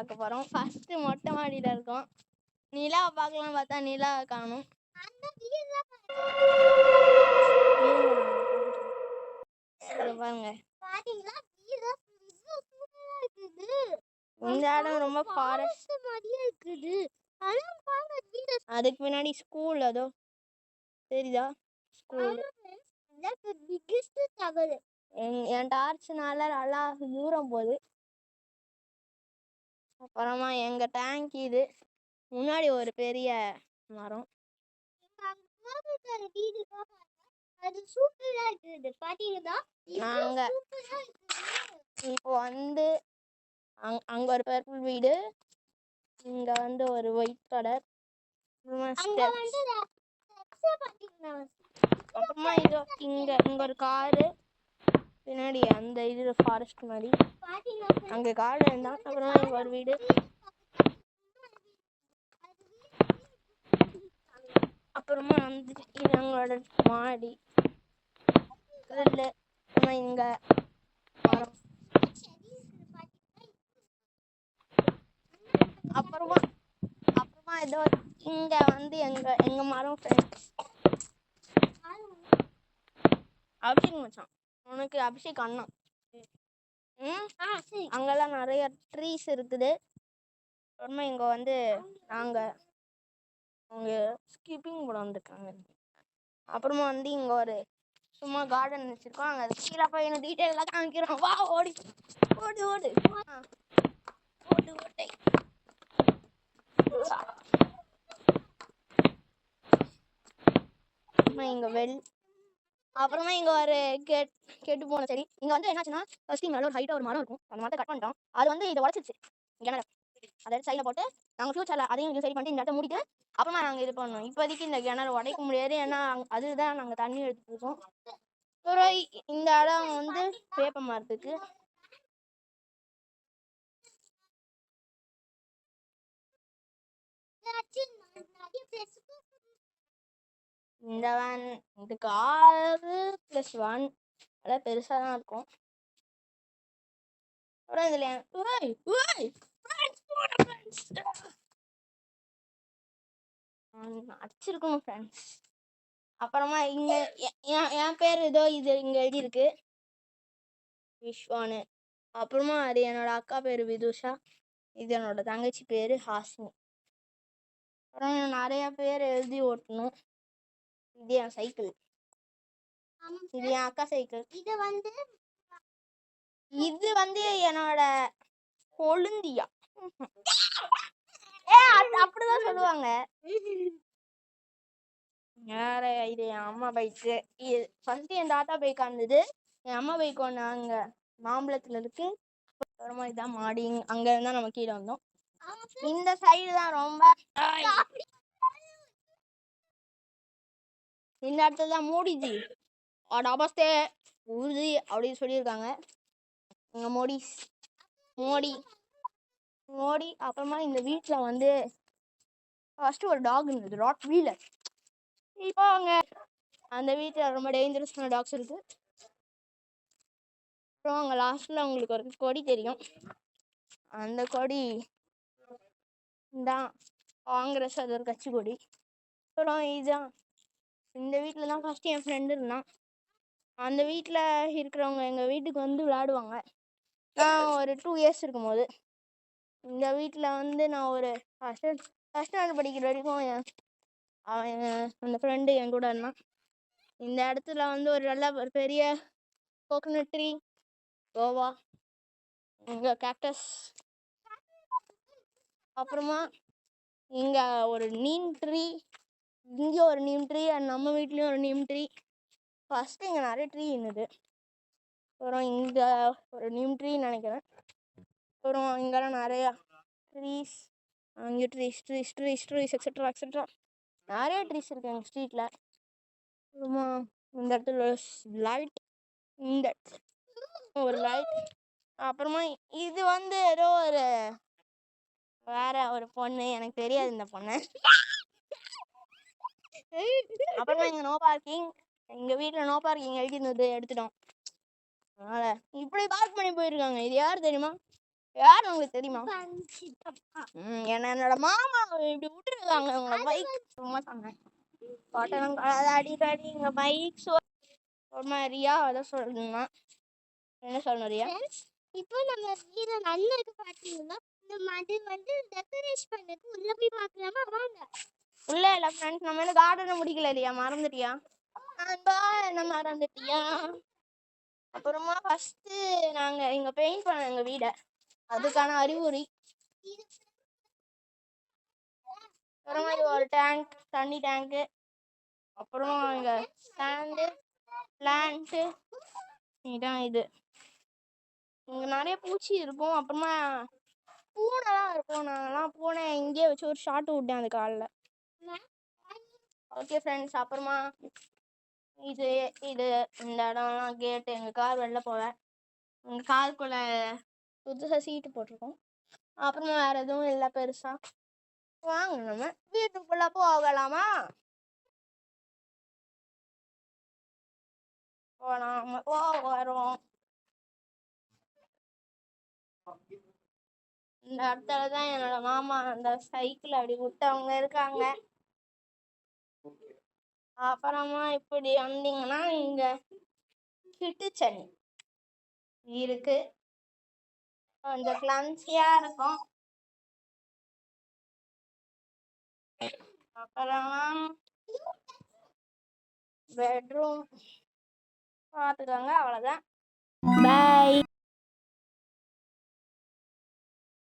பார்க்க போறோம். ஃபர்ஸ்ட் மொட்டை மாடியில இருக்கோம். நிலாவை பார்க்கலாம்னு பார்த்தா நிலாவை காணும். பாருங்க இந்த இடம் ரொம்ப ஃபாரஸ்ட் மாதிரியே இருக்குது. அதுக்கு முன்னாடி ஸ்கூல் அதோ தெரியுதா ஸ்கூல். என் டார்ச்னால நல்லா தூரம் போகுது. அப்புறமா எங்க டேங்க் இது முன்னாடி ஒரு பெரிய மரம். நாங்க இப்போ வந்து அங்க ஒரு பர்பிள் வீடு, இங்க வந்து ஒரு ஒயிட் கலர், அப்புறமா இதோ இங்க ஒரு காரு பின்னாடி அந்த இது ஃபாரஸ்ட் மாதிரி அங்க கார்டன் தான். அப்புறமா இங்க ஒரு வீடு, அப்புறமா வந்து இது எங்களோட மாடி இங்க மரம். அப்புறமா இதோ இங்க வந்து எங்க மரம் ஃப்ரெண்ட்ஸ். அபிஷேக் மச்சான், உனக்கு அபிஷேக் அண்ணா. அங்கெல்லாம் நிறைய ட்ரீஸ் இருக்குது. அப்புறமா இங்க வந்து நாங்க அவங்க ஸ்கிப்பிங் போட வந்துருக்காங்க. அப்புறமா வந்து இங்க ஒரு சும்மா கார்டன் வச்சிருக்கோம். அங்க கீழே போய் என்ன டீட்டெயிலாக காமிக்கிறோம். வா ஓடி ஓடு ஓடு ஓடு ஓட்டை. அப்புறமா இங்க ஒரு கெட்டு போன சரி. இங்க வந்து என்னாச்சுன்னா ஃபர்ஸ்ட் இங்க ஒரு ஹைட்டா ஒரு மரம் இருக்கும். அந்த மரத்தை கட் பண்ணிட்டோம். அது வந்து இதை உடச்சிச்சு கிணறு. அதை சைடில் போட்டு நாங்கள் ஃபியூச்சரில் அதையும் இது சரி பண்ணிட்டு இந்த இடத்த மூடிட்டு அப்புறமா நாங்கள் இது பண்ணோம். இப்போதைக்கு இந்த கிணறு உடைக்க முடியாது, ஏன்னா அதுதான் நாங்கள் தண்ணி எடுத்துட்டு இருக்கோம். அப்புறம் இந்த இடம் வந்து வேப்ப மரத்துக்கு. இந்த வேன் இதுக்கு 6+1 அதான் பெருசா தான் இருக்கும். அப்புறம் இதுல அடிச்சிருக்கணும் ஃப்ரெண்ட்ஸ். அப்புறமா இங்க என் பேர் ஏதோ இது இங்க எழுதி இருக்கு, விஸ்வானு. அப்புறமா அது என்னோட அக்கா பேரு விதுஷா, இது என்னோட தங்கச்சி பேரு ஹாசினி. அப்புறம் நிறைய பேர் எழுதி ஓட்டணும். இது என் சைக்கிள், இது என் அக்கா சைக்கிள். இது வந்து என்னோட கொழுந்தியா, அப்படிதான் சொல்லுவாங்க. வேற இது என் அம்மா பைக்கு. ஃபர்ஸ்ட் என் தாத்தா பைக் இருந்தது, என் அம்மா பைக் ஒன்று அங்க மாம்பழத்துல இருக்கு. அப்புறமா இதான் மாடி, அங்க இருந்தா நம்ம கீழே வந்தோம். இந்த சைடு தான் ரொம்ப, இந்த இடத்துல தான் மூடிஜி நமஸ்தே உறுதி அப்படின்னு சொல்லியிருக்காங்க எங்க மோடி. அப்புறமா இந்த வீட்டுல வந்து ஃபர்ஸ்ட் ஒரு டாக் இருந்தது, ராட் வீலர். இப்போ அந்த வீட்டுல ரொம்ப டேஞ்சரஸான டாக்ஸ் இருக்கு. அப்புறம் அங்க லாஸ்ட்ல உங்களுக்கு ஒரு கொடி தெரியும், அந்த கொடி தான் காங்கிரஸ், அது ஒரு கட்சி கொடி. அப்புறம் இதுதான் இந்த வீட்டில் தான் ஃபர்ஸ்ட் என் ஃப்ரெண்டு இருந்தான். அந்த வீட்டில் இருக்கிறவங்க எங்கள் வீட்டுக்கு வந்து விளையாடுவாங்க. நான் ஒரு 2 இயர்ஸ் இருக்கும் போது இந்த வீட்டில் வந்து நான் ஒரு ஃபர்ஸ்ட் ஸ்டாண்டர்ட் படிக்கிற வரைக்கும் அவன் அந்த ஃப்ரெண்டு என் கூட இருந்தான். இந்த இடத்துல வந்து ஒரு பெரிய கோகனட் ட்ரீ, கோவா, இங்கே கேக்டஸ். அப்புறமா இங்கே ஒரு நீம் ட்ரீ, இங்கே ஒரு நீம் ட்ரீ, நம்ம வீட்லேயும் ஒரு நீம் ட்ரீ. ஃபர்ஸ்ட் இங்கே நிறைய ட்ரீ இருந்தது. அப்புறம் இங்கே ஒரு நீம் ட்ரீ நினைக்கிறேன். அப்புறம் இங்கெல்லாம் நிறையா ட்ரீஸ், அங்கே ட்ரீஸ் எக்ஸெட்ரா நிறைய ட்ரீஸ் இருக்கு எங்கள் ஸ்ட்ரீட்டில். அப்புறமா இந்த இடத்துல லைட், இந்த ஒரு லைட். அப்புறமா இது வந்து ஏதோ ஒரு வேற ஒரு பொண்ணு, எனக்கு தெரியாது இந்த பொண்ணு. அப்புறமா இங்கே நோ பார்க்கிங், எங்கள் வீட்டில் நோ பார்க்கிங் எழுதினது எடுத்துட்டோம். அதனால இப்படி பார்க் பண்ணி போயிருக்காங்க. இது யார் தெரியுமா? யார் உங்களுக்கு தெரியுமா? என்னோட மாமா இப்படி விட்டுருக்காங்க உங்க பைக். சும்மா சொன்னேன். பாட்டெல்லாம் அடிக்கடி எங்க பைக் ஒரு மாதிரியா அதான் சொல்லணுமா? என்ன சொல்லணுறியா? இப்போ நம்ம வீர நல்லது பாத்தீங்கன்னா இந்த மாதிரி வந்து டெக்கரேஷன் பண்ணது உள்ள போய் பார்க்கலாமா? வாங்க. உள்ள இல்ல ஃப்ரெண்ட்ஸ், நம்ம என்ன கார்டனை முடிக்கல இல்லையா? மறந்துட்டியா? என்ன மறந்துட்டியா? அப்புறமா ஃபர்ஸ்ட் நாங்க இங்க பெயிண்ட் பண்ண எங்க வீட, அதுக்கான அறிகுறி. அப்புறமா இது ஒரு டேங்க், தண்ணி டேங்க். அப்புறமா இங்க ஸ்டாண்டு, பிளான்ட். இதான் இது. இங்க நிறைய பூச்சி இருக்கும். அப்புறமா பூனைலாம் இருக்கும். நாங்கெல்லாம் பூனை இங்கேயே வச்சு ஒரு ஷாட் விட்டேன் அந்த காலில். ஓகே ஃப்ரெண்ட்ஸ், அப்புறமா இது இது இந்த இடம்லாம் கேட்டு எங்கள் கார் வெளில போவேன். எங்கள் காருக்குள்ளே புதுசாக சீட்டு போட்டிருக்கோம். அப்புறமா வேறு எதுவும் இல்லை பெருசாக. வாங்க நம்ம வீட்டுக்குள்ளே போகலாமா? போகலாம். வரோம். இந்த இடத்துல தான் என்னோட மாமா அந்த சைக்கிள் அப்படி விட்டவங்க இருக்காங்க. அப்புறமா இப்படி வந்தீங்கன்னா இங்க கிட்டுச்சன் இருக்கு, கொஞ்சம் கிளன்சியா இருக்கும். அப்புறமா பெட்ரூம் பார்த்துக்கோங்க. அவ்வளோதான். பாய்.